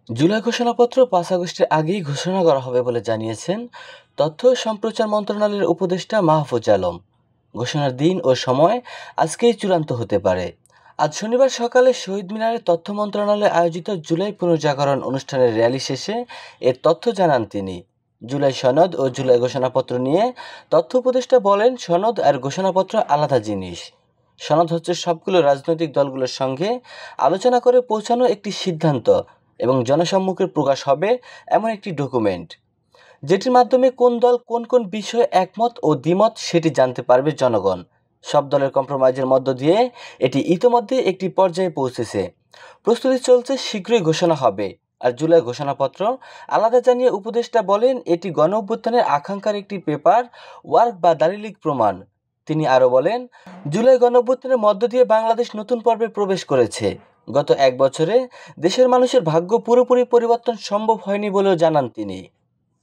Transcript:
জুলাই ঘোষণাপত্র ৫ আগস্টের আগেই ঘোষণা করা হবে বলে জানিয়েছেন তথ্য ও সম্প্রচার মন্ত্রণালয়ের উপদেষ্টা মাহফুজ আলম। ঘোষণার দিন ও সময় আজকেই চূড়ান্ত হতে পারে। আজ শনিবার সকালে শহীদ মিনারে তথ্য মন্ত্রণালয়ে আয়োজিত জুলাই পুনর্জাগরণ অনুষ্ঠানের র্যালি শেষে এর তথ্য জানান তিনি। জুলাই সনদ ও জুলাই ঘোষণাপত্র নিয়ে তথ্য উপদেষ্টা বলেন, সনদ আর ঘোষণাপত্র আলাদা জিনিস। সনদ হচ্ছে সবগুলো রাজনৈতিক দলগুলোর সঙ্গে আলোচনা করে পৌঁছানো একটি সিদ্ধান্ত এবং জনসম্মুখে প্রকাশ হবে এমন একটি ডকুমেন্ট, যেটির মাধ্যমে কোন দল কোন কোন বিষয়ে একমত ও দ্বিমত সেটি জানতে পারবে জনগণ। সব দলের কম্প্রোমাইজের মধ্য দিয়ে এটি ইতোমধ্যে একটি পর্যায়ে পৌঁছেছে। প্রস্তুতি চলছে, শীঘ্রই ঘোষণা হবে। আর জুলাই ঘোষণাপত্র আলাদা জানিয়ে উপদেষ্টা বলেন, এটি গণ অভ্যুত্থানের আকাঙ্ক্ষার একটি পেপার ওয়ার্ক বা দালিলিক প্রমাণ। তিনি আরও বলেন, জুলাই গণ অভ্যুত্থানের মধ্য দিয়ে বাংলাদেশ নতুন পর্বে প্রবেশ করেছে। গত এক বছরে দেশের মানুষের ভাগ্য পুরোপুরি পরিবর্তন সম্ভব হয়নি বলেও জানান তিনি।